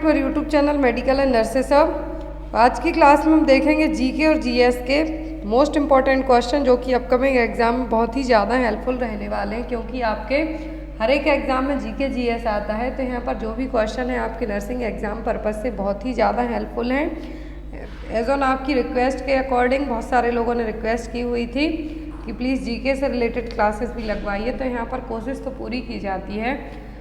पर YouTube channel medical and nurses सब। आज की क्लास में हम देखेंगे जीके और जीएस के मोस्ट इम्पॉर्टेंट क्वेश्चन जो कि अपकमिंग एग्जाम में बहुत ही ज़्यादा हेल्पफुल रहने वाले हैं, क्योंकि आपके हर एक एग्जाम में जीके जीएस आता है। तो यहाँ पर जो भी क्वेश्चन है आपके नर्सिंग एग्जाम पर्पज़ से बहुत ही ज़्यादा हेल्पफुल हैं। एज ऑन आपकी रिक्वेस्ट के अकॉर्डिंग बहुत सारे लोगों ने रिक्वेस्ट की हुई थी कि प्लीज़ जीके से रिलेटेड क्लासेस भी लगवाइए, तो यहाँ पर कोशिश तो पूरी की जाती है।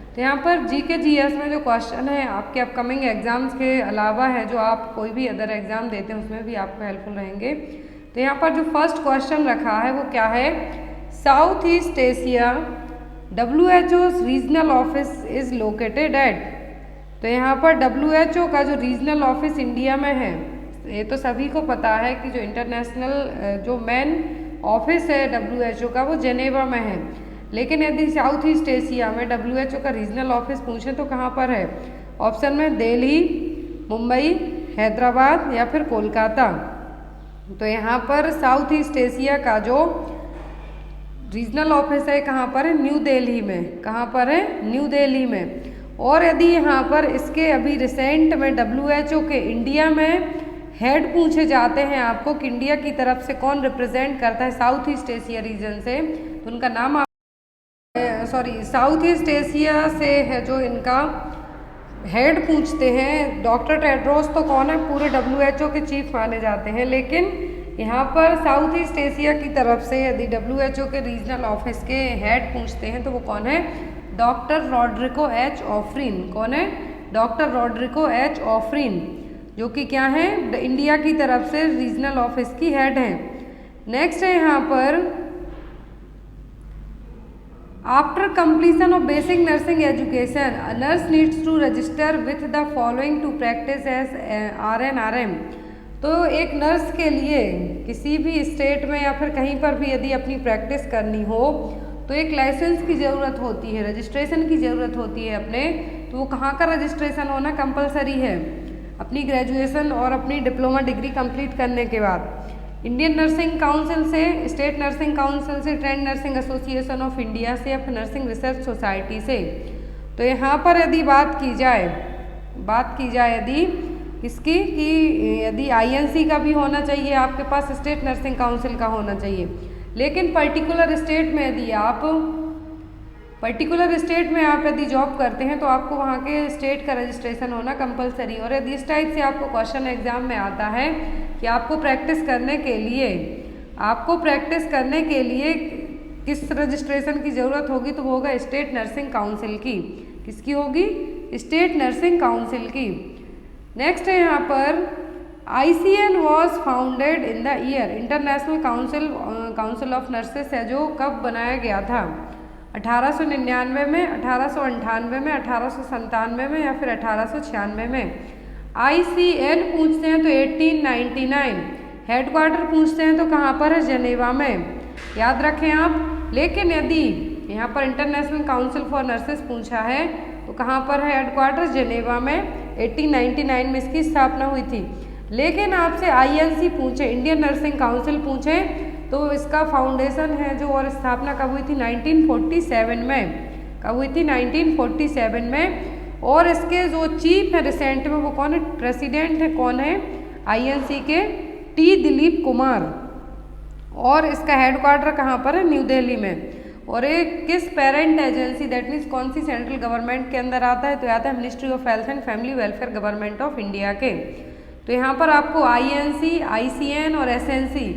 तो यहाँ पर जीके जीएस में जो क्वेश्चन है आपके अपकमिंग एग्जाम्स के अलावा है, जो आप कोई भी अदर एग्जाम देते हैं उसमें भी आपको हेल्पफुल रहेंगे। तो यहाँ पर जो फर्स्ट क्वेश्चन रखा है वो क्या है, south east Asia WHO regional office is located at. तो यहाँ पर WHO का जो रीजनल ऑफिस इंडिया में है, ये तो सभी को पता है कि जो इंटरनेशनल जो मेन ऑफिस है WHO का वो जेनेवा में है। लेकिन यदि साउथ ईस्ट एशिया में WHO का रीजनल ऑफिस पूछें तो कहाँ पर है? ऑप्शन में दिल्ली, मुंबई, हैदराबाद या फिर कोलकाता। तो यहाँ पर साउथ ईस्ट एशिया का जो रीजनल ऑफिस है कहाँ पर है? न्यू दिल्ली में। कहाँ पर है? न्यू दिल्ली में। और यदि यहाँ पर इसके अभी रिसेंट में WHO के इंडिया में हेड पूछे जाते हैं आपको कि इंडिया की तरफ से कौन रिप्रेजेंट करता है साउथ ईस्ट एशिया रीजन से, तो उनका नाम साउथ ईस्ट एशिया से है जो इनका हेड पूछते हैं डॉक्टर टेड्रोस, तो कौन है? पूरे WHO के चीफ माने जाते हैं। लेकिन यहाँ पर साउथ ईस्ट एशिया की तरफ से यदि WHO के रीजनल ऑफिस के हेड पूछते हैं तो वो कौन है? Doctor Rodrigo H Ofrin. कौन है? डॉक्टर रॉड्रिको एच ऑफ्रिन, जो कि क्या है? इंडिया की तरफ से रीजनल ऑफिस की हेड है। नेक्स्ट है यहाँ पर, after completion of basic nursing education, a nurse needs to register with the following to practice as RN/RM। तो एक नर्स के लिए किसी भी स्टेट में या फिर कहीं पर भी यदि अपनी प्रैक्टिस करनी हो तो एक लाइसेंस की ज़रूरत होती है, रजिस्ट्रेशन की ज़रूरत होती है अपने। तो वो कहाँ का रजिस्ट्रेशन होना कंपलसरी है? अपनी ग्रेजुएशन और अपनी डिप्लोमा डिग्री कंप्लीट करने के बाद इंडियन नर्सिंग काउंसिल से, स्टेट नर्सिंग काउंसिल से, trend nursing association of India से या फिर नर्सिंग रिसर्च सोसाइटी से। तो यहाँ पर यदि बात की जाए यदि इसकी कि यदि INC का भी होना चाहिए आपके पास, स्टेट नर्सिंग काउंसिल का होना चाहिए। लेकिन पर्टिकुलर स्टेट में यदि जॉब करते हैं तो आपको वहाँ के स्टेट का रजिस्ट्रेशन होना कंपलसरी। और यदि इस टाइप से आपको क्वेश्चन एग्जाम में आता है कि आपको प्रैक्टिस करने के लिए किस रजिस्ट्रेशन की ज़रूरत होगी, तो वो होगा स्टेट नर्सिंग काउंसिल की। किसकी होगी? स्टेट नर्सिंग काउंसिल की। नेक्स्ट है यहाँ पर, ICN was founded in the year. International council of nurses है जो कब बनाया गया था? 1899 में, 1898 में, 1897 में या फिर 1896 में। ICN पूछते हैं तो 1899। हेडक्वार्टर पूछते हैं तो कहाँ पर है? जेनेवा में। याद रखें आप। लेकिन यदि यहाँ पर इंटरनेशनल काउंसिल फॉर नर्सेस पूछा है तो कहाँ पर है हेडक्वार्टर? जेनेवा में। 1899 में इसकी स्थापना हुई थी। लेकिन आपसे INC पूछे, इंडियन नर्सिंग काउंसिल पूछे, तो इसका फाउंडेशन है जो और स्थापना कब हुई थी? 1947 में। कब हुई थी? 1947 में। और इसके जो चीफ है रिसेंट में वो कौन है? प्रेसिडेंट है कौन है INC के? T दिलीप कुमार। और इसका हेडक्वार्टर कहाँ पर है? न्यू दिल्ली में। और एक किस पेरेंट एजेंसी, दैट मीन्स कौन सी सेंट्रल गवर्नमेंट के अंदर आता है? तो आता है ministry of health and family welfare government of India के। तो यहाँ पर आपको INC, ICN और SNC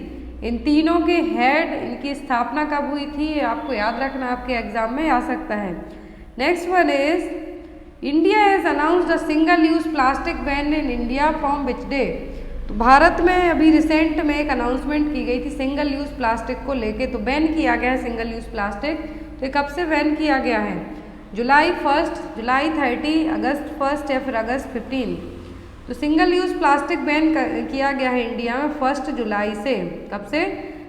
इन तीनों के हेड, इनकी स्थापना कब हुई थी आपको याद रखना, आपके एग्जाम में आ सकता है। Next one is, India has announced a single use plastic ban in India from which day. तो भारत में अभी रिसेंट में एक अनाउंसमेंट की गई थी सिंगल यूज प्लास्टिक को लेके, तो बैन किया गया है सिंगल यूज प्लास्टिक। तो कब से बैन किया गया है? जुलाई 1, जुलाई 30, अगस्त 1 या फिर अगस्त 15। तो सिंगल यूज़ प्लास्टिक बैन किया गया है इंडिया में 1 जुलाई से। कब से?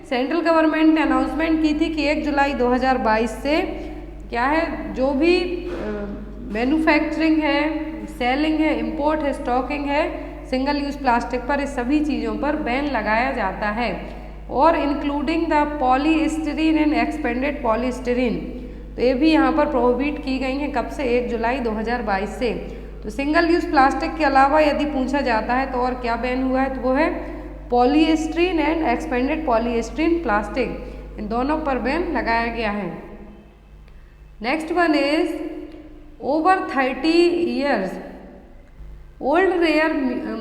सेंट्रल गवर्नमेंट ने अनाउंसमेंट की थी कि 1 जुलाई 2022 से क्या है, जो भी मैन्युफैक्चरिंग है, सेलिंग है, इंपोर्ट है, स्टॉकिंग है सिंगल यूज़ प्लास्टिक पर, इस सभी चीज़ों पर बैन लगाया जाता है। और including the polystyrene and expanded polystyrene, तो ये भी यहाँ पर प्रोहिबिट की गई हैं। कब से? 1 जुलाई 2022 से। तो सिंगल यूज प्लास्टिक के अलावा यदि पूछा जाता है तो और क्या बैन हुआ है, तो वो है polystyrene and expanded polystyrene plastic, इन दोनों पर बैन लगाया गया है। Next one is over 30 years old rare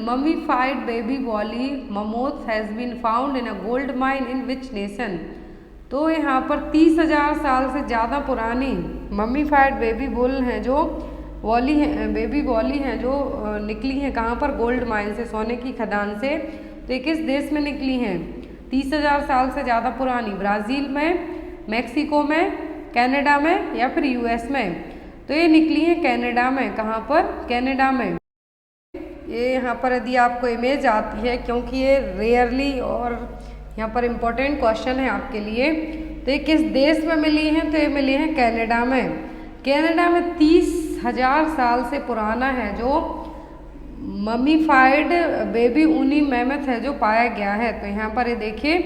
mummified baby woolly mammoth has been found in a gold mine in which nation. तो यहाँ पर 30,000 साल से ज़्यादा पुरानी मम्मीफाइड बेबी बुल हैं जो वॉली हैं, बेबी वॉली हैं जो निकली हैं कहाँ पर, गोल्ड माइन से, सोने की खदान से। तो ये किस देश में निकली हैं? 30,000 साल से ज़्यादा पुरानी, ब्राज़ील में, मैक्सिको में, कनाडा में या फिर यूएस में। तो ये निकली हैं कनाडा में। कहाँ पर? कनाडा में। ये यहाँ पर यदि आपको इमेज आती है, क्योंकि ये रेयरली और यहाँ पर इम्पोर्टेंट क्वेश्चन है आपके लिए, तो ये किस देश में मिली हैं? तो ये मिली हैं कनाडा में। कनाडा में 30,000 साल से पुराना है जो मम्मीफाइड बेबी ऊनी मैमथ है जो पाया गया है। तो यहाँ पर ये देखिए,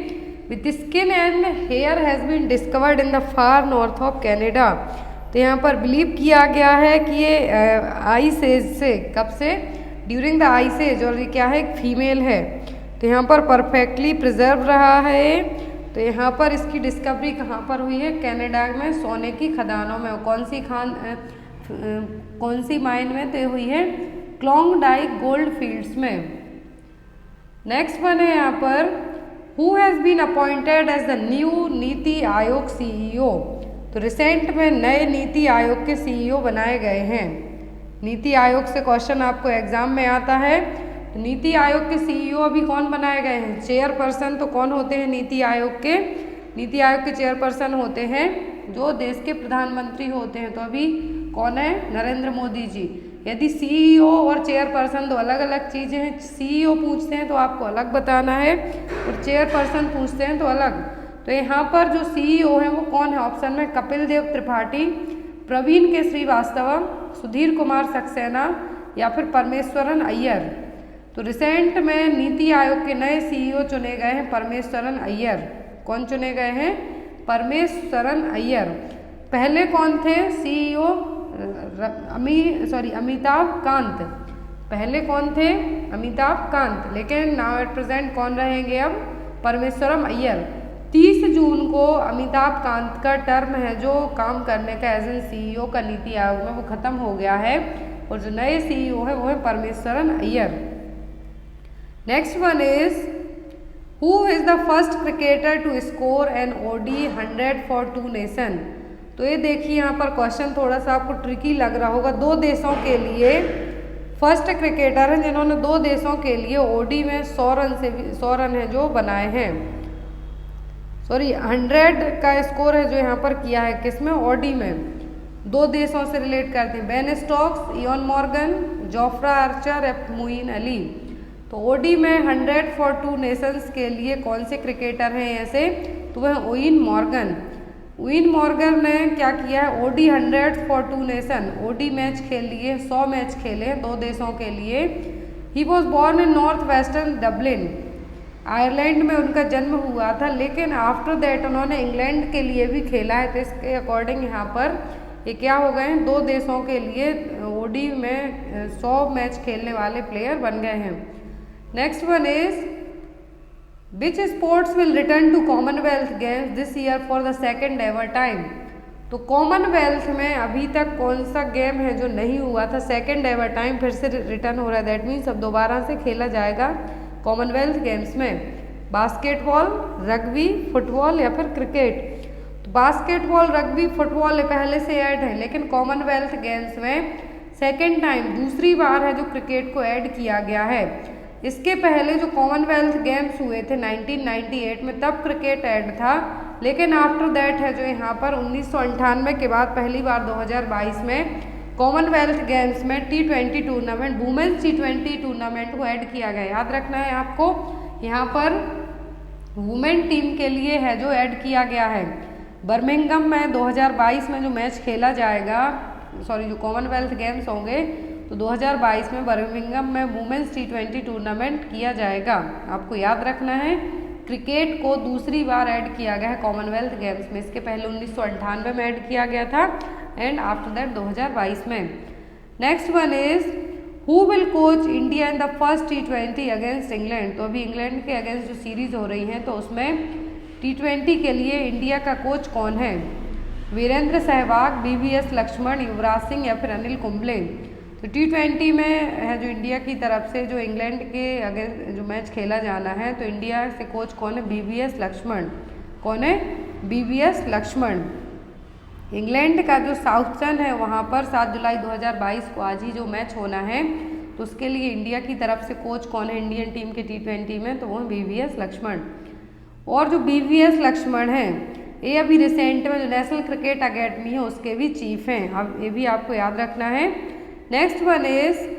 with skin and hair has been discovered in the far north of Canada. तो यहाँ पर बिलीव किया गया है कि ये आइस एज से, कब से? ड्यूरिंग द आइस एज, और ये क्या है? एक फीमेल है। तो यहाँ पर परफेक्टली प्रिजर्व रहा है। तो यहाँ पर इसकी डिस्कवरी कहाँ पर हुई है? कनाडा में, सोने की खदानों में। कौन सी माइन में? तो हुई है क्लोंगडाइक गोल्ड फील्ड्स में। नेक्स्ट वन है यहाँ पर, who has been appointed as the new NITI Aayog CEO। तो रिसेंट में नए नीति आयोग के CEO बनाए गए हैं। नीति आयोग से क्वेश्चन आपको एग्जाम में आता है। तो नीति आयोग के CEO अभी कौन बनाए गए हैं? चेयरपर्सन। तो कौन होते हैं नीति आयोग के? नीति आयोग के चेयरपर्सन होते हैं जो देश के प्रधानमंत्री होते हैं। तो अभी कौन है? नरेंद्र मोदी जी। यदि CEO और चेयरपर्सन दो अलग अलग चीज़ें हैं, CEO पूछते हैं तो आपको अलग बताना है और चेयरपर्सन पूछते हैं तो अलग। तो यहाँ पर जो CEO हैं वो कौन है? ऑप्शन में कपिल देव त्रिपाठी, प्रवीण के श्रीवास्तव, सुधीर कुमार सक्सेना या फिर परमेश्वरन अय्यर। तो रिसेंट में नीति आयोग के नए CEO चुने गए हैं परमेश्वरन अय्यर। कौन चुने गए हैं? परमेश्वरन अय्यर। पहले कौन थे CEO? अमिताभ कांत। पहले कौन थे? अमिताभ कांत। लेकिन नाउ एट प्रेजेंट कौन रहेंगे अब? परमेश्वरम अय्यर। 30 जून को अमिताभ कांत का टर्म है जो काम करने का एज एन CEO का नीति आयोग में, वो खत्म हो गया है और जो नए CEO है वो है Parameswaran Iyer. Next one is, who is the first cricketer to score an OD 100 for 2 nation. तो ये देखिए यहाँ पर क्वेश्चन थोड़ा सा आपको ट्रिकी लग रहा होगा। 2 देशों के लिए फर्स्ट क्रिकेटर हैं जिन्होंने 2 देशों के लिए OD में 100 रन है जो बनाए हैं। 100 का स्कोर है जो यहाँ पर किया है, किसमें? OD में। 2 देशों से रिलेट करते हैं, Ben Stokes, Eoin Morgan, Jofra Archer, Moeen Ali. तो OD में 100 फॉर 2 नेशंस के लिए कौन से क्रिकेटर हैं ऐसे? तो वह ओइन मॉर्गन। ओइन मॉर्गन ने क्या किया है? OD 100 for 2 nation, OD match खेल लिए, 100 मैच खेले 2 देशों के लिए। He was born in north western Dublin, Ireland में उनका जन्म हुआ था। लेकिन आफ्टर दैट उन्होंने इंग्लैंड के लिए भी खेला है। तो इसके अकॉर्डिंग यहाँ पर ये क्या हो गए हैं? 2 देशों के लिए OD में 100 मैच खेलने वाले प्लेयर बन गए हैं। Next one is, which sports will return to Commonwealth Games this year for the second ever time. तो कॉमनवेल्थ में अभी तक कौन सा गेम है जो नहीं हुआ था? सेकेंड एवर टाइम फिर से रिटर्न हो रहा है। दैट मीन्स अब दोबारा से खेला जाएगा कॉमनवेल्थ गेम्स में। बास्केटबॉल, रग्बी, फुटबॉल या फिर क्रिकेट। तो बास्केटबॉल, रग्बी, फुटबॉल पहले से ऐड है, लेकिन कॉमनवेल्थ गेम्स में सेकेंड टाइम, दूसरी बार है जो क्रिकेट को ऐड किया गया है। इसके पहले जो कॉमनवेल्थ गेम्स हुए थे 1998 में, तब क्रिकेट ऐड था। लेकिन आफ्टर दैट है जो यहाँ पर 1998 के बाद पहली बार 2022 में कॉमनवेल्थ गेम्स में T20 tournament, women's T20 tournament को ऐड किया गया। याद रखना है आपको, यहाँ पर वुमेन टीम के लिए है जो ऐड किया गया है। बर्मिंघम में 2022 में जो मैच खेला जाएगा, जो कॉमनवेल्थ गेम्स होंगे, तो 2022 में बर्मिंघम में वुमेन्स T20 टूर्नामेंट किया जाएगा। आपको याद रखना है, क्रिकेट को दूसरी बार ऐड किया गया है कॉमनवेल्थ गेम्स में। इसके पहले 1998 में ऐड किया गया था एंड आफ्टर दैट 2022 में। Next one is, who will coach India in the first T20 against England. तो अभी इंग्लैंड के अगेंस्ट जो सीरीज हो रही है तो उसमें T20 के लिए इंडिया का कोच कौन है? वीरेंद्र सहवाग, BVS लक्ष्मण, युवराज सिंह या फिर अनिल कुंबले। तो T20 में है जो इंडिया की तरफ से जो इंग्लैंड के अगेंस्ट जो मैच खेला जाना है तो इंडिया से कोच कौन है? BVS लक्ष्मण। कौन है? BVS लक्ष्मण। इंग्लैंड का जो साउथटन है वहाँ पर 7 जुलाई 2022 को आज ही जो मैच होना है तो उसके लिए इंडिया की तरफ से कोच कौन है इंडियन टीम के T20 में? तो वो है BVS लक्ष्मण। और जो BVS लक्ष्मण है ये अभी रिसेंट में जो नेशनल क्रिकेट अकेडमी है उसके भी चीफ हैं। अब ये भी आपको याद रखना है। Next one is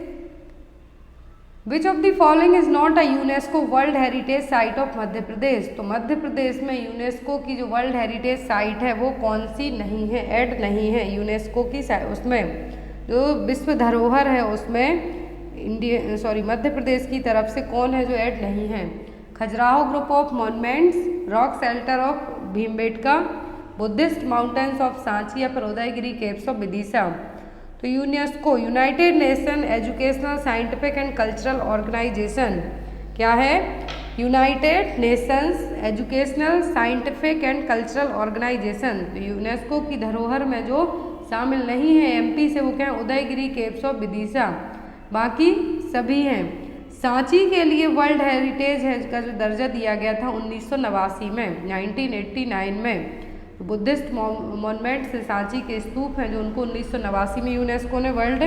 which of the following is not a UNESCO world heritage site of Madhya Pradesh. तो मध्य प्रदेश में यूनेस्को की जो वर्ल्ड हेरिटेज साइट है वो कौन सी नहीं है, ऐड नहीं है यूनेस्को की उसमें जो विश्व धरोहर है उसमें मध्य प्रदेश की तरफ से कौन है जो ऐड नहीं है? Khajuraho group of monuments, rock shelter of Bhimbetka, Buddhist mountains of Sanchi या फिर उदयगिरी केव्स ऑफ विदिशा। तो UNESCO United Nation Educational Scientific and Cultural Organisation क्या है? United Nations Educational Scientific and Cultural Organisation. तो यूनेस्को की धरोहर में जो शामिल नहीं है MP से वो क्या है? उदयगिरी केव्स ऑफ विदिशा, बाकी सभी हैं। सांची के लिए वर्ल्ड हेरिटेज का जो दर्जा दिया गया था 1989 में 1989 में। बुद्धिस्ट मॉन्यूमेंट से सांची के स्तूप हैं जो उनको 1989 में यूनेस्को ने वर्ल्ड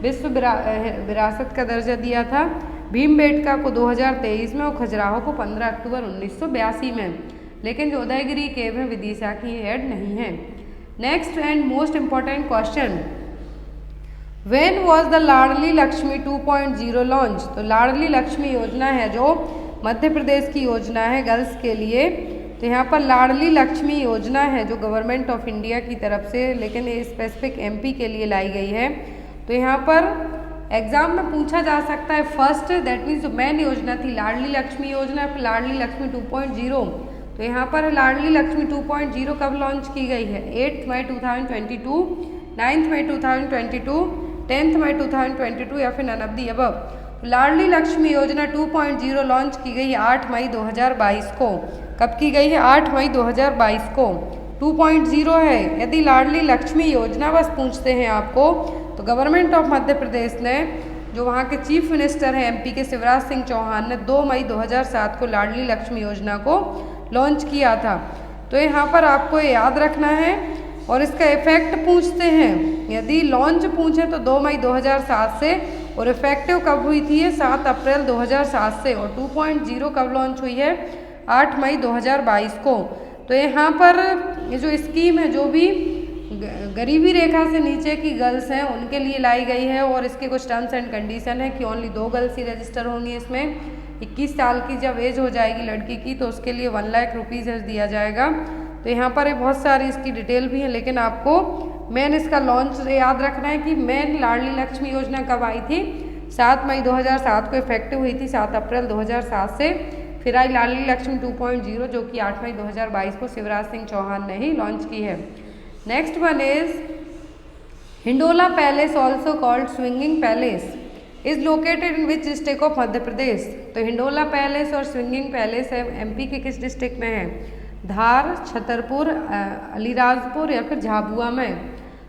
विश्व विरासत का दर्जा दिया था। भीमबेटका को 2023 में और खजुराहो को 15 अक्टूबर 1982 में। लेकिन जो उदयगिरी केव है विदिशा की ऐड नहीं है। Next and most important question, when was the Ladli Lakshmi 2.0 launch. तो लाडली लक्ष्मी योजना है जो मध्य प्रदेश की योजना है गर्ल्स के लिए। तो यहाँ पर लाडली लक्ष्मी योजना है जो गवर्नमेंट ऑफ इंडिया की तरफ से, लेकिन ये स्पेसिफिक MP के लिए लाई गई है। तो यहाँ पर एग्जाम में पूछा जा सकता है फर्स्ट, दैट मीन्स जो मेन योजना थी लाडली लक्ष्मी योजना, फिर लाडली लक्ष्मी 2.0। तो यहाँ पर लाडली लक्ष्मी 2.0 कब लॉन्च की गई है? 8 मई 2022, 9 मई 2022, 10 मई 2022 या फिर नन ऑफ द अबव। तो लाडली लक्ष्मी योजना 2.0 लॉन्च की गई 8 मई 2022 को। कब की गई है? 8 मई 2022 को। 2.0 है। यदि लाडली लक्ष्मी योजना बस पूछते हैं आपको तो गवर्नमेंट ऑफ मध्य प्रदेश ने जो वहाँ के चीफ मिनिस्टर हैं MP के शिवराज सिंह चौहान ने 2 मई 2007 को लाडली लक्ष्मी योजना को लॉन्च किया था। तो यहाँ पर आपको याद रखना है। और इसका इफेक्ट पूछते हैं, यदि लॉन्च पूछे तो 2 मई 2007 से, और इफेक्टिव कब हुई थी? 7 अप्रैल 2007 से। और 2.0 कब लॉन्च हुई है? 8 मई 2022 को। तो यहाँ पर ये जो स्कीम है जो भी गरीबी रेखा से नीचे की गर्ल्स हैं उनके लिए लाई गई है। और इसके कुछ टर्म्स एंड कंडीशन है कि ओनली 2 गर्ल्स ही रजिस्टर होंगी इसमें। 21 साल की जब एज हो जाएगी लड़की की तो उसके लिए 1 लाख रुपीज़ दिया जाएगा। तो यहाँ पर बहुत सारी इसकी डिटेल भी है, लेकिन आपको मेन इसका लॉन्च याद रखना है कि मेन लाडली लक्ष्मी योजना कब आई थी? 7 मई 2007 को इफेक्टिव हुई थी, 7 अप्रैल 2007 से। फिर आई लाडली लक्ष्मी 2.0 जो कि 8 मई 2022 को शिवराज सिंह चौहान ने ही लॉन्च की है। Next one is Hindola palace also called swinging palace is located in which district of Madhya Pradesh. तो हिंडोला पैलेस और स्विंगिंग पैलेस है MP के किस डिस्ट्रिक्ट में है? धार, छतरपुर, अलीराजपुर या फिर झाबुआ में।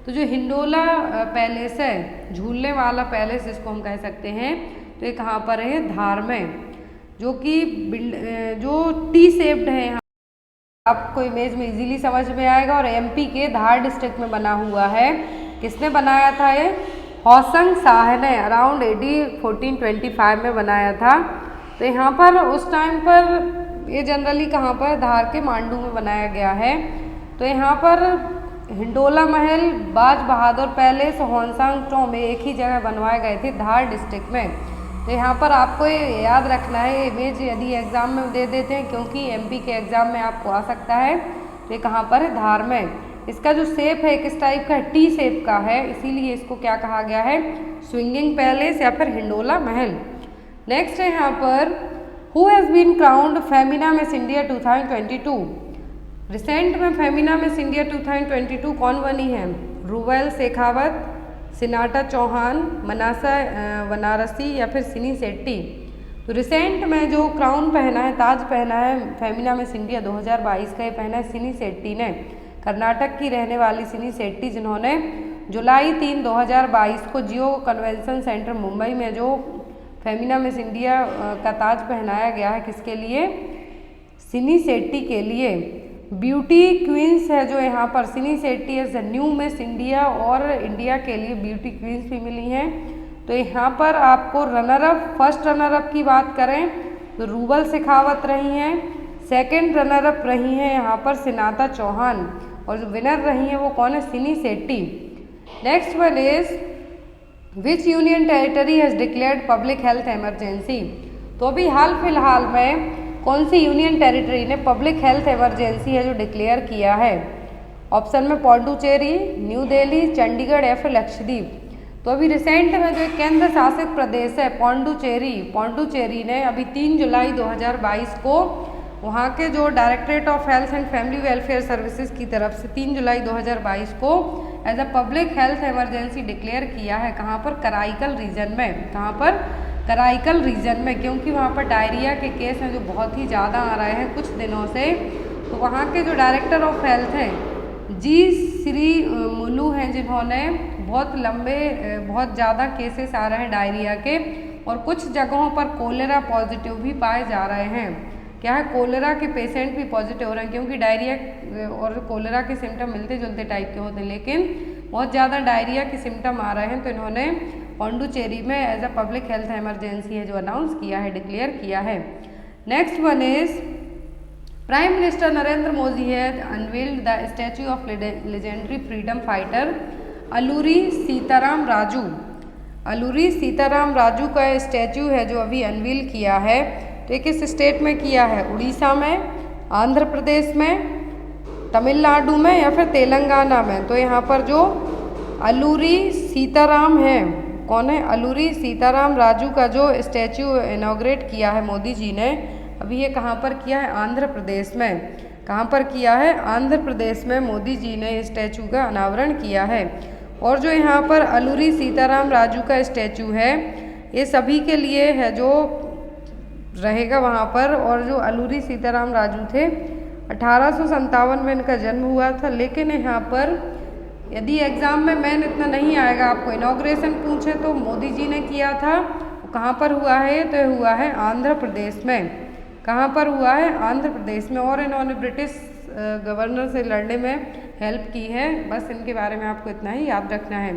तो जो हिंडोला पैलेस है, झूलने वाला पैलेस जिसको हम कह सकते हैं, तो ये कहाँ पर है? धार में, जो कि जो T शेप्ड है। यहाँ आपको इमेज में इजीली समझ में आएगा। और MP के धार डिस्ट्रिक्ट में बना हुआ है। किसने बनाया था ये? हौसंग शाह ने अराउंड AD 1425 में बनाया था। तो यहाँ पर उस टाइम पर ये जनरली कहाँ पर? धार के मांडू में बनाया गया है। तो यहाँ पर हिंडोला महल, बाज बहादुर पैलेस, हॉन्सांग टॉम एक ही जगह बनवाए गए थे धार डिस्ट्रिक्ट में। तो यहाँ पर आपको ये याद रखना है, इमेज यदि एग्जाम में दे देते हैं क्योंकि MP के एग्जाम में आपको आ सकता है। तो ये कहाँ पर है? धार में। इसका जो शेप है किस टाइप का है? T शेप का है, इसीलिए इसको क्या कहा गया है? स्विंगिंग पैलेस या फिर हिंडोला महल। नेक्स्ट है यहाँ पर who has been crowned Femina Miss India 2022। Recent में फेमिना मिस इंडिया 2022 कौन बनी है? रूबेल शेखावत, सिनाटा चौहान, मनासा बनारसी या फिर सिनी शेट्टी। तो रिसेंट में जो क्राउन पहना है, ताज पहना है फेमिना मिस इंडिया 2022 का, ये पहना है सिनी शेट्टी ने। कर्नाटक की रहने वाली सिनी शेट्टी, जिन्होंने जुलाई 3, 2022 को जियो कन्वेंशन सेंटर मुंबई में जो फेमिना मिस इंडिया का ताज पहनाया गया है, किसके लिए? सिनी शेट्टी के लिए। ब्यूटी क्वींस है जो यहाँ पर Sini Shetty as new Miss India, और इंडिया के लिए ब्यूटी क्वींस भी मिली हैं। तो यहाँ पर आपको runner up, first runner up की बात करें तो रूबल शेखावत रही हैं, सेकंड रनर अप रही हैं यहाँ पर सिनाटा चौहान, और जो विनर रही हैं वो कौन है? सिनी Shetty. Next one is which union territory has declared public health emergency. तो अभी हाल फिलहाल में कौन सी यूनियन टेरिटरी ने पब्लिक हेल्थ इमरजेंसी है जो डिक्लेयर किया है? ऑप्शन में पौंडुचेरी, न्यू दिल्ली, चंडीगढ़ या फिर लक्षद्वीप। तो अभी रिसेंट में जो केंद्र शासित प्रदेश है पौंडुचेरी ने अभी 3 जुलाई 2022 को वहाँ के जो directorate of health and family welfare services की तरफ से 3 जुलाई 2022 को as a public health emergency declare किया है। कहाँ पर? कराईकल रीजन में। कहाँ पर? कराईकल रीजन में, क्योंकि वहाँ पर डायरिया के केस हैं जो बहुत ही ज़्यादा आ रहे हैं कुछ दिनों से। तो वहाँ के जो डायरेक्टर ऑफ हेल्थ हैं जी श्री मुलू हैं, जिन्होंने बहुत ज़्यादा केसेस आ रहे हैं डायरिया के, और कुछ जगहों पर कोलेरा पॉजिटिव भी पाए जा रहे हैं। क्या है? कोलेरा के पेशेंट भी पॉजिटिव हो रहे हैं, क्योंकि डायरिया और कोलेरा के सिम्टम मिलते जुलते टाइप के होते हैं, लेकिन बहुत ज़्यादा डायरिया के सिम्टम आ रहे हैं। तो इन्होंने पौंडुचेरी में as a public health emergency है जो अनाउंस किया है, डिक्लेयर किया है। Next one is prime minister Narendra Modi has unveiled the statue of legendary freedom fighter Alluri Sitarama Raju. Alluri Sitarama Raju का स्टैच्यू है जो अभी अनवील किया है। तो ये किस स्टेट में किया है? उड़ीसा में, आंध्र प्रदेश में, तमिलनाडु में या फिर तेलंगाना में। तो यहाँ पर जो अलूरी सीताराम है, कौन है? अलूरी सीताराम राजू का जो स्टैच्यू इनॉग्रेट किया है मोदी जी ने, अभी ये कहाँ पर किया है? आंध्र प्रदेश में। कहाँ पर किया है? आंध्र प्रदेश में मोदी जी ने स्टैच्यू का अनावरण किया है। और जो यहाँ पर अलूरी सीताराम राजू का स्टैच्यू है, ये सभी के लिए है जो रहेगा वहाँ पर। और जो अलूरी सीताराम राजू थे, 1857 में इनका जन्म हुआ था। लेकिन यहाँ पर यदि एग्ज़ाम में मैन इतना नहीं आएगा, आपको इनॉग्रेशन पूछे तो मोदी जी ने किया था, कहाँ पर हुआ है? तो हुआ है आंध्र प्रदेश में। कहाँ पर हुआ है? आंध्र प्रदेश में। और इन्होंने ब्रिटिश गवर्नर से लड़ने में हेल्प की है। बस इनके बारे में आपको इतना ही याद रखना है।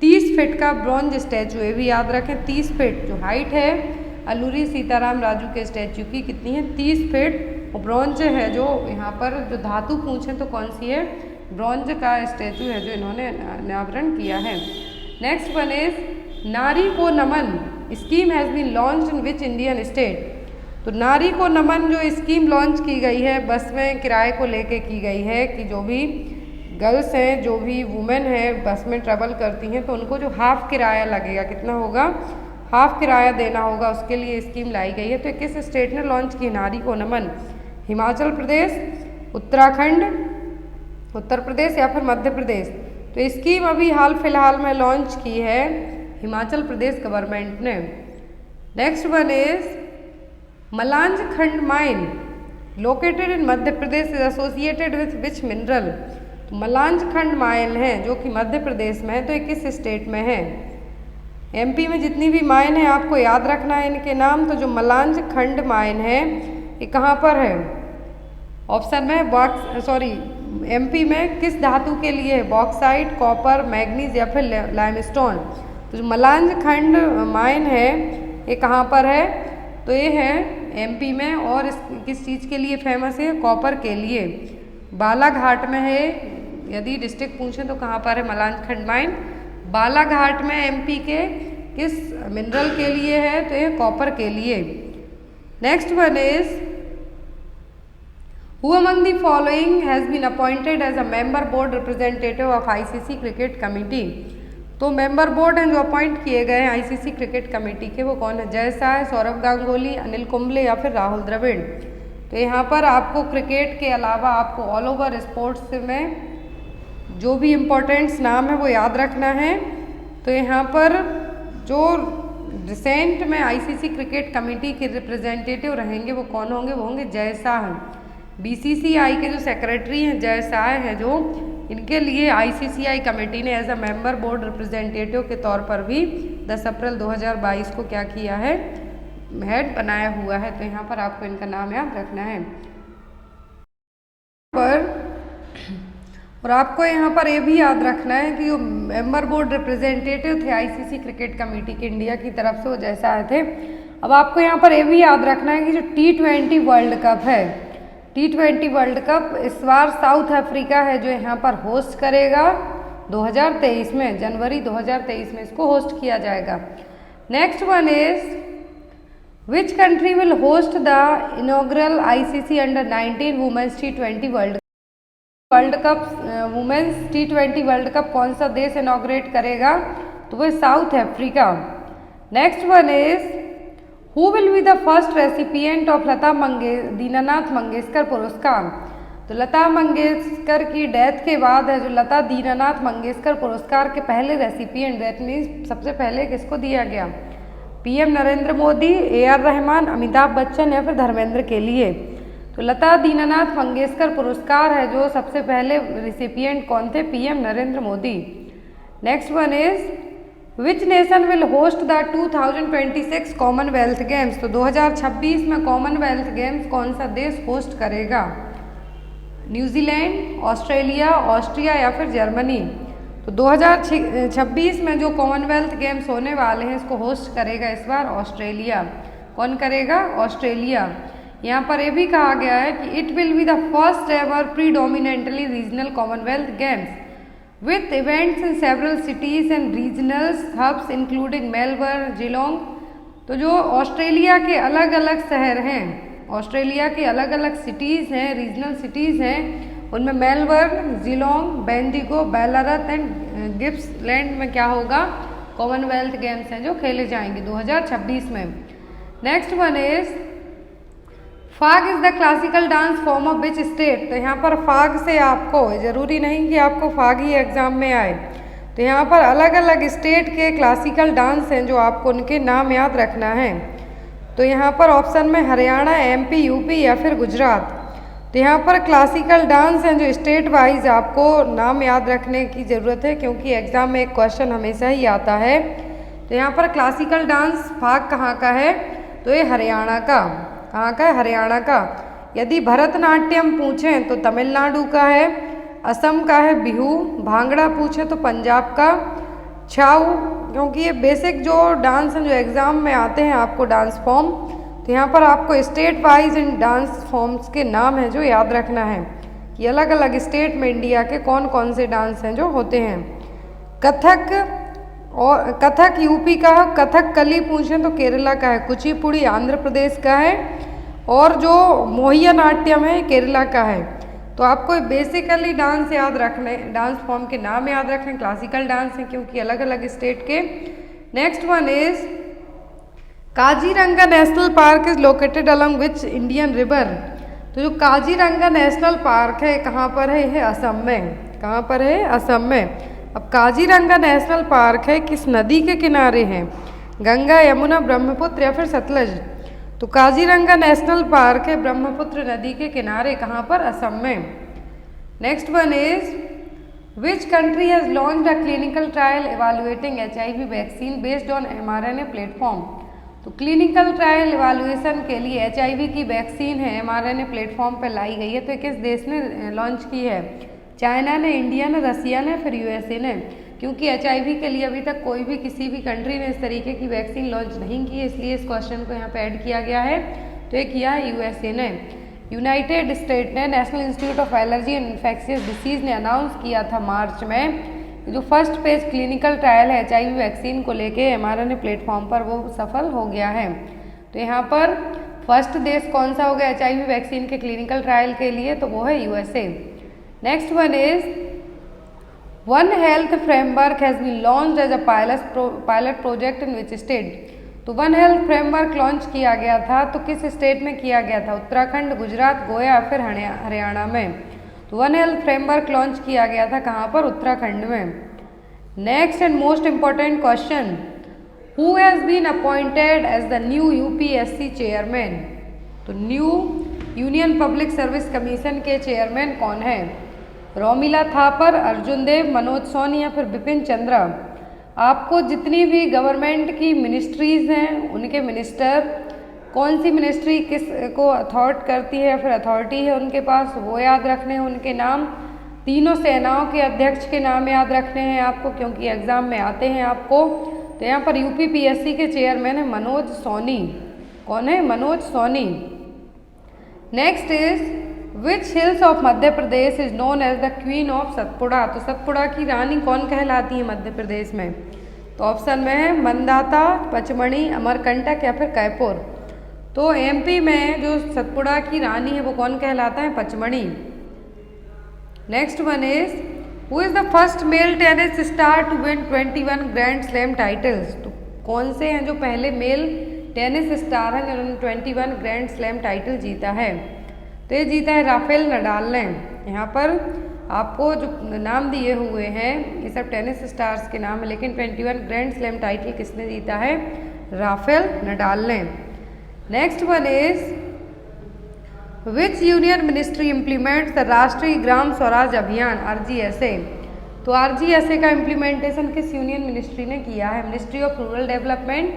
30 फीट का ब्रॉन्ज स्टैचू, ये भी याद रखें। 30 फीट जो हाइट है अलूरी सीताराम राजू के स्टैचू की कितनी है? 30 फीट। और ब्रॉन्ज है जो यहाँ पर जो धातु पूछें तो कौन सी है? ब्रॉन्ज का स्टैचू है जो इन्होंने अनावरण किया है। Next one is Nari Ko Naman scheme has been launch in which Indian state. तो नारी को नमन जो स्कीम लॉन्च की गई है, बस में किराए को लेके की गई है कि जो भी गर्ल्स हैं, जो भी वुमेन हैं बस में ट्रेवल करती हैं, तो उनको जो हाफ किराया लगेगा, कितना होगा? हाफ किराया देना होगा, उसके लिए स्कीम लाई गई है। तो किस स्टेट ने लॉन्च की नारी को नमन? हिमाचल प्रदेश, उत्तराखंड, उत्तर प्रदेश या फिर मध्य प्रदेश। तो स्कीम अभी हाल फिलहाल में लॉन्च की है हिमाचल प्रदेश गवर्नमेंट ने। Next one is Malanjkhand mine located in Madhya Pradesh is associated with which mineral. Malanjkhand mine है जो कि मध्य प्रदेश में है। तो ये किस स्टेट में है? एमपी में जितनी भी माइन है आपको याद रखना है इनके नाम। तो जो मलांज खंड माइन है ये कहाँ पर है? ऑप्शन में एमपी में किस धातु के लिए है? बॉक्साइट, कॉपर, मैग्नीज या फिर लाइमस्टोन। तो जो मलांज खंड माइन है ये कहाँ पर है? तो ये है एमपी में। और किस चीज़ के लिए फेमस है? कॉपर के लिए। बालाघाट में है। यदि डिस्ट्रिक्ट पूछें तो कहाँ पर है मलांज खंड माइन? बालाघाट में एमपी के। किस मिनरल के लिए है? तो ये कॉपर के लिए। Next one is Who among the following has been appointed as a member board representative of ICC cricket committee. तो मेंबर बोर्ड हैं जो अपॉइंट किए गए हैं आईसीसी क्रिकेट कमेटी के, वो कौन है? जय शाह, सौरव गांगुली, अनिल कुंबले या फिर राहुल द्रविड़। तो यहाँ पर आपको क्रिकेट के अलावा आपको ऑल ओवर स्पोर्ट्स में जो भी इम्पोर्टेंट्स नाम है वो याद रखना है। तो यहाँ पर जो रिसेंट में आईसीसी क्रिकेट कमेटी के रिप्रेजेंटेटिव रहेंगे वो कौन होंगे, वो होंगे जय शाह। बीसीसीआई के जो सेक्रेटरी हैं जय शाह हैं, जो इनके लिए आईसीसीआई कमेटी ने as a member board representative के तौर पर भी 10 अप्रैल 2022 को क्या किया है, हेड बनाया हुआ है। तो यहाँ पर आपको इनका नाम याद रखना है। और आपको यहाँ पर ये भी याद रखना है कि जो मेंबर बोर्ड रिप्रेजेंटेटिव थे आईसीसी क्रिकेट कमेटी के इंडिया की तरफ से, वो जैसा आए थे। अब आपको यहाँ पर ये भी याद रखना है कि जो T20 वर्ल्ड कप है, T20 वर्ल्ड कप इस बार साउथ अफ्रीका है जो यहाँ पर होस्ट करेगा 2023 में, जनवरी 2023 में इसको होस्ट किया जाएगा। Next one is which country will host the inaugural ICC under nineteen women's T20 world cup. Women's T20 world cup कौन सा देश इनॉग्रेट करेगा, तो वो South Africa. Next one is who will be the first recipient of Dinanath Mangeshkar पुरस्कार। तो लता मंगेशकर की death के बाद है जो लता दीनानाथ मंगेशकर पुरस्कार के पहले रेसिपिएंट, दैट मीन्स सबसे पहले किसको दिया गया, पीएम नरेंद्र मोदी, AR रहमान, अमिताभ बच्चन या फिर धर्मेंद्र के लिए। तो लता दीनानाथ मंगेशकर पुरस्कार है जो सबसे पहले रिसिपिएंट कौन थे, PM Narendra Modi. Next one is which nation will host the 2026 Commonwealth games. तो 2026 में कॉमनवेल्थ गेम्स कौन सा देश होस्ट करेगा, न्यूजीलैंड, ऑस्ट्रेलिया, ऑस्ट्रिया या फिर जर्मनी। तो 2026 में जो कॉमनवेल्थ गेम्स होने वाले हैं इसको होस्ट करेगा इस बार ऑस्ट्रेलिया। कौन करेगा, ऑस्ट्रेलिया। यहाँ पर ये भी कहा गया है कि it will be the first ever predominantly regional Commonwealth games with events in several cities and regional hubs including Melbourne, Geelong. तो जो ऑस्ट्रेलिया के अलग अलग शहर हैं, ऑस्ट्रेलिया के अलग अलग सिटीज़ हैं, रीजनल सिटीज़ हैं, उनमें Melbourne, Geelong, Bendigo, Ballarat and Gippsland में क्या होगा, कॉमनवेल्थ गेम्स हैं जो खेले जाएंगे 2026 में। नेक्स्ट वन इज फाग is the classical dance form of which state. तो यहाँ पर फाग से आपको ज़रूरी नहीं कि आपको फाग ही एग्जाम में आए, तो यहाँ पर अलग अलग स्टेट के क्लासिकल डांस हैं जो आपको उनके नाम याद रखना है। तो यहाँ पर ऑप्शन में हरियाणा, MP, UP या फिर गुजरात। तो यहाँ पर क्लासिकल डांस हैं जो स्टेट वाइज आपको नाम याद रखने की ज़रूरत है, क्योंकि एग्ज़ाम में एक क्वेश्चन हमेशा ही आता है। तो यहाँ पर क्लासिकल डांस फाग कहाँ का है, तो ये हरियाणा का। कहाँ का है, हरियाणा का। यदि भरतनाट्यम पूछें तो तमिलनाडु का है, असम का है बिहू, भांगड़ा पूछे तो पंजाब का, छाऊ, क्योंकि ये बेसिक जो डांस हैं जो एग्ज़ाम में आते हैं आपको डांस फॉर्म, तो यहाँ पर आपको स्टेट वाइज इन डांस फॉर्म्स के नाम हैं जो याद रखना है कि अलग अलग स्टेट में इंडिया के कौन कौन से डांस हैं जो होते हैं। कथक यूपी का है, कथक कली पूछें तो केरला का है, कुचिपुड़ी आंध्र प्रदेश का है, और जो मोहिनीअट्टम है केरला का है। तो आपको बेसिकली डांस याद रखने, डांस फॉर्म के नाम याद रखने, क्लासिकल डांस हैं क्योंकि अलग अलग स्टेट के। Next one is Kaziranga national park is located along which Indian river. तो जो काजीरंगा नेशनल पार्क है कहाँ पर है, यह असम में। कहाँ पर है, असम में। अब काजीरंगा नेशनल पार्क है किस नदी के किनारे है, गंगा, यमुना, ब्रह्मपुत्र या फिर सतलज। तो काजीरंगा नेशनल पार्क है ब्रह्मपुत्र नदी के किनारे, कहाँ पर, असम में। Next one is which country has launched a clinical trial evaluating HIV vaccine based on mRNA platform. तो क्लिनिकल ट्रायल इवैल्यूएशन के लिए HIV की वैक्सीन है mRNA प्लेटफॉर्म पर लाई गई है। तो किस देश ने लॉन्च की है, चाइना ने, इंडिया ने, रसिया ने, फिर USA ने। क्योंकि HIV के लिए अभी तक कोई भी किसी भी कंट्री ने इस तरीके की वैक्सीन लॉन्च नहीं की है, इसलिए इस क्वेश्चन को यहाँ पे ऐड किया गया है। तो ये किया है USA ने। यूनाइटेड स्टेट ने, national institute of allergy and infectious disease ने अनाउंस किया था मार्च में जो फर्स्ट फेज क्लिनिकल ट्रायल है HIV वैक्सीन को लेके mRNA प्लेटफॉर्म पर, वो सफल हो गया है। तो यहाँ पर फर्स्ट देश कौन सा हो गया HIV वैक्सीन के क्लिनिकल ट्रायल के लिए, तो वो है USA। Next one is one health framework has been launched as a pilot project in which state. तो वन हेल्थ फ्रेमवर्क लॉन्च किया गया था, तो किस स्टेट में किया गया था, उत्तराखंड, गुजरात, गोवा या फिर हरियाणा में। तो वन हेल्थ फ्रेमवर्क लॉन्च किया गया था कहाँ पर, उत्तराखंड में। Next and most important question, who has been appointed as the new UPSC chairman? तो new union public service commission के चेयरमैन कौन है? रोमिला थापर, अर्जुन देव, मनोज सोनी या फिर बिपिन चंद्रा? आपको जितनी भी गवर्नमेंट की मिनिस्ट्रीज़ हैं उनके मिनिस्टर, कौन सी मिनिस्ट्री किस को अथॉर्ट करती है या फिर अथॉरिटी है उनके पास, वो याद रखने हैं उनके नाम। तीनों सेनाओं के अध्यक्ष के नाम याद रखने हैं आपको, क्योंकि एग्जाम में आते हैं आपको। तो यहाँ पर यूपीपीएससी के चेयरमैन है मनोज सोनी। कौन है? Manoj Soni. Next is which hills of Madhya Pradesh is known as the queen of Satpura? तो सतपुड़ा की रानी कौन कहलाती है मध्य प्रदेश में? तो ऑप्शन में है मंदाता, पचमढ़ी, अमरकंटक या फिर कैपुर। तो एमपी में जो सतपुड़ा की रानी है वो कौन कहलाता है? Pachmarhi. Next one is who is the first male tennis star to win 21 grand slam titles? तो कौन से हैं जो पहले मेल टेनिस स्टार हैं जिन्होंने 21 ग्रैंड स्लैम टाइटल जीता है? तो ये जीता है राफेल नडाल ने। यहाँ पर आपको जो नाम दिए हुए हैं ये सब टेनिस स्टार्स के नाम है, लेकिन 21 ग्रैंड स्लैम टाइटल किसने जीता है? राफेल नडाल ने। Next one is which union ministry implements the राष्ट्रीय ग्राम स्वराज अभियान आरजीएसए? तो आरजीएसए का इम्प्लीमेंटेशन किस यूनियन मिनिस्ट्री ने किया है? Ministry of rural development,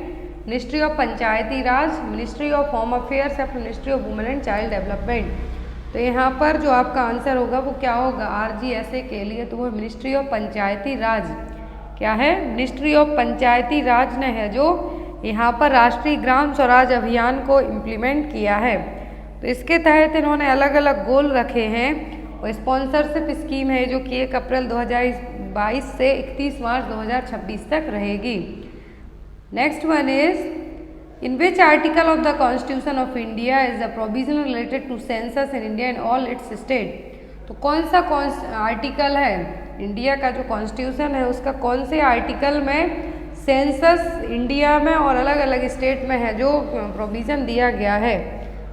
ministry of Panchayati Raj, ministry of home affairs या फिर ministry of women and child development? तो यहाँ पर जो आपका आंसर होगा वो क्या होगा आरजीएसए के लिए? तो वो मिनिस्ट्री ऑफ पंचायती राज। क्या है? मिनिस्ट्री ऑफ पंचायती राज ने है जो यहाँ पर राष्ट्रीय ग्राम स्वराज अभियान को इम्प्लीमेंट किया है। तो इसके तहत इन्होंने अलग अलग गोल रखे हैं और स्पॉन्सरशिप स्कीम है जो कि 1 अप्रैल 2022 से 31 मार्च 2026 तक रहेगी। Next one is in which article of the constitution of India is the provision related to census in India and all its state? तो कौन सा आर्टिकल है इंडिया का जो कॉन्स्टिट्यूशन है उसका कौन से आर्टिकल में सेंसस इंडिया में और अलग अलग स्टेट में है जो प्रोविज़न दिया गया है?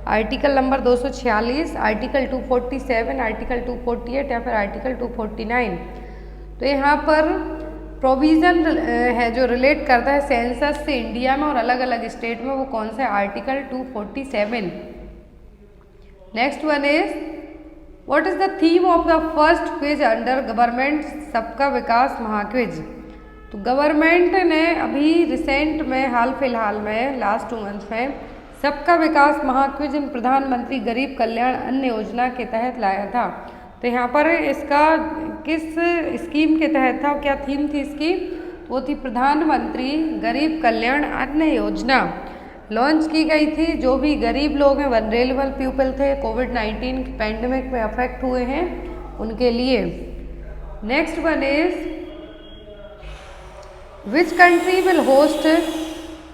आर्टिकल नंबर 246, आर्टिकल 247, आर्टिकल 248 या फिर आर्टिकल 249? तो यहाँ पर प्रोविज़न है जो रिलेट करता है सेंसस से इंडिया में और अलग अलग स्टेट में, वो कौन सा? Article 247। Next one is what is the theme of the first quiz under government सबका विकास महाक्विज? तो गवर्नमेंट ने अभी रिसेंट में हाल फिलहाल में लास्ट 2 मंथ में सबका विकास महाक्विज प्रधानमंत्री गरीब कल्याण अन्न योजना के तहत लाया था। तो यहाँ पर इसका किस स्कीम के तहत था, क्या थीम थी इसकी? तो वो थी प्रधानमंत्री गरीब कल्याण अन्न योजना। लॉन्च की गई थी। जो भी गरीब लोग हैं, वनरेलेबल पीपल थे, कोविड-19 पैंडमिक में अफेक्ट हुए हैं, उनके लिए। Next one is which country will host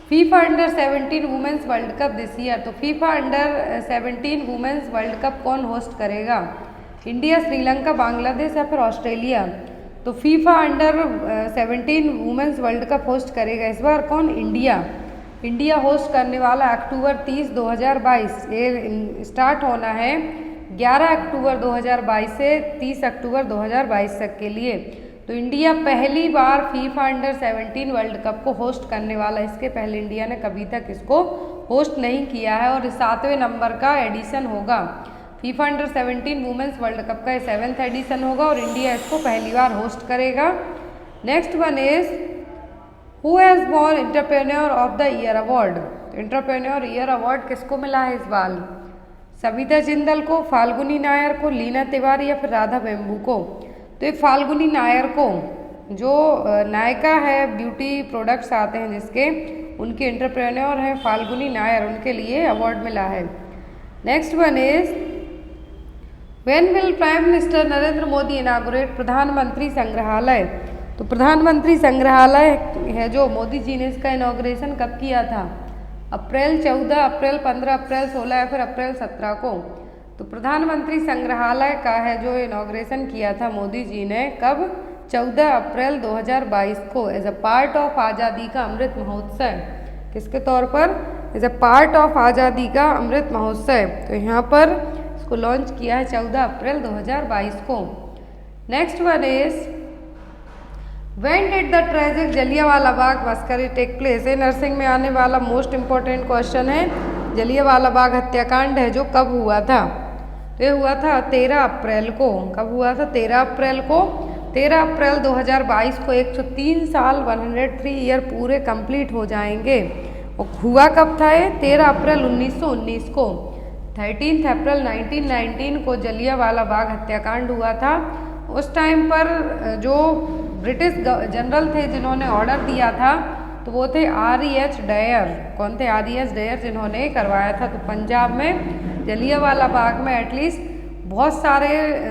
FIFA under 17 women's world cup this year? तो FIFA under 17 women's world cup कौन होस्ट करेगा? इंडिया, श्रीलंका, बांग्लादेश या फिर ऑस्ट्रेलिया? तो FIFA under 17 women's world cup host करेगा इस बार कौन? इंडिया। इंडिया होस्ट करने वाला अक्टूबर 30, 2022। ये स्टार्ट होना है 11 अक्टूबर 2022 से 30 अक्टूबर 2022 तक के लिए। तो इंडिया पहली बार फीफा अंडर 17 वर्ल्ड कप को होस्ट करने वाला। इसके पहले इंडिया ने कभी तक इसको होस्ट नहीं किया है और 7वें नंबर का एडिशन होगा। FIFA under 17 women's world cup का 7th एडिशन होगा और इंडिया इसको पहली बार होस्ट करेगा। Next one is who has won entrepreneur of the year award? तो एंटरप्रेन्योर ईयर अवार्ड किसको मिला है इस बार? सविता जिंदल को, फाल्गुनी नायर को, लीना तिवारी या फिर राधा बेम्बू को? तो ये फाल्गुनी नायर को, जो नायका है ब्यूटी प्रोडक्ट्स आते हैं जिसके, उनके एंटरप्रेन्योर हैं फाल्गुनी नायर, उनके लिए अवार्ड मिला है। Next one is when will prime minister Narendra Modi inaugurate प्रधानमंत्री संग्रहालय? तो प्रधानमंत्री संग्रहालय है जो मोदी जी ने इसका इनाग्रेशन कब किया था? अप्रैल 14, अप्रैल 15, अप्रैल 16 या फिर अप्रैल 17 को? तो प्रधानमंत्री संग्रहालय का है जो इनाग्रेशन किया था मोदी जी ने कब? 14 अप्रैल 2022 को एज अ पार्ट ऑफ आज़ादी का अमृत महोत्सव। किसके तौर पर? एज अ पार्ट ऑफ आज़ादी का अमृत महोत्सव। तो यहाँ पर इसको लॉन्च किया है 14 अप्रैल 2022 को। Next one is when did the tragic Jallianwala Bagh massacre take place? ये नर्सिंग में आने वाला मोस्ट इम्पोर्टेंट क्वेश्चन है। जलियांवाला बाग हत्याकांड है जो कब हुआ था? तो ये हुआ था 13 अप्रैल को। कब हुआ था? 13 अप्रैल को। 13 अप्रैल 2022 को 103 साल 103 ईयर पूरे कंप्लीट हो जाएंगे। और हुआ कब था ये? 13 अप्रैल 1919 को। 13 अप्रैल 1919 को जलियांवाला बाग हत्याकांड हुआ था। उस टाइम पर जो ब्रिटिश जनरल थे जिन्होंने ऑर्डर दिया था तो वो थे R.E.H. डायर। कौन थे? R.E.H. डायर, जिन्होंने करवाया था। तो पंजाब में जलियांवाला बाग में एटलीस्ट बहुत सारे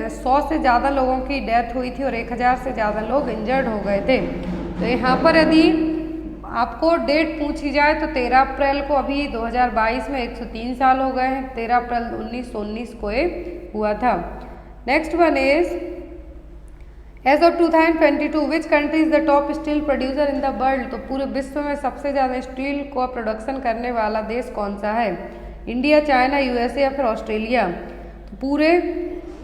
100 से ज़्यादा लोगों की डेथ हुई थी और 1000 से ज़्यादा लोग इंजर्ड हो गए थे। तो यहाँ पर यदि आपको डेट पूछी जाए तो 13 अप्रैल को अभी 2022 में 103 साल हो गए हैं। 13 अप्रैल 1919 को ये हुआ था। Next one is as of 2022 which country is the top steel producer in the world? तो पूरे विश्व में सबसे ज़्यादा स्टील को प्रोडक्शन करने वाला देश कौन सा है? इंडिया, चाइना, USA या फिर ऑस्ट्रेलिया? तो पूरे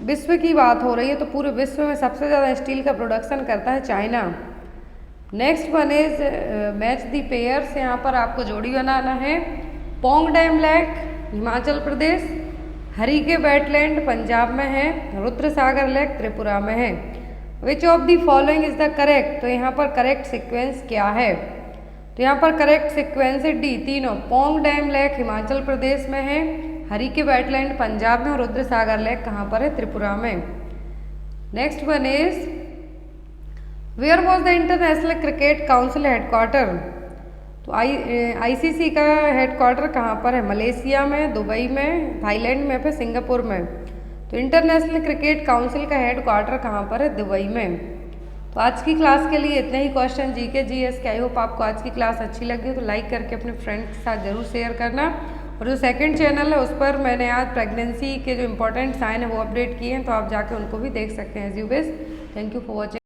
विश्व की बात हो रही है तो पूरे विश्व में सबसे ज़्यादा स्टील का प्रोडक्शन करता है China. Next one is match the pairs. यहाँ पर आपको जोड़ी बनाना है। Pong dam lake Himachal Pradesh, Harike wetland Punjab में है, रुद्रसागर लेक त्रिपुरा में है। विच of the following is the correct? तो यहाँ पर करेक्ट सीक्वेंस क्या है? तो यहाँ पर करेक्ट सीक्वेंस है डी, तीनों। पोंग डैम लेक हिमाचल प्रदेश में है, हरीके वेटलैंड पंजाब में और रुद्रसागर लेक कहाँ पर है? त्रिपुरा में। Next one is where was the International Cricket Council headquarter? तो ICC का हेडक्वार्टर कहाँ पर है? मलेशिया में, दुबई में, थाईलैंड में, फिर सिंगापुर में। तो इंटरनेशनल क्रिकेट काउंसिल का हेडक्वार्टर कहाँ पर है? दुबई में। तो आज की क्लास के लिए इतने ही क्वेश्चन GK GS के। आई होप आपको आज की क्लास अच्छी लगी तो लाइक करके अपने फ्रेंड के साथ जरूर शेयर करना। और जो सेकंड चैनल है उस पर मैंने आज प्रेगनेंसी के जो इंपॉर्टेंट साइन है वो अपडेट किए हैं, तो आप जाके उनको भी देख सकते हैं as you wish. Thank you for watching.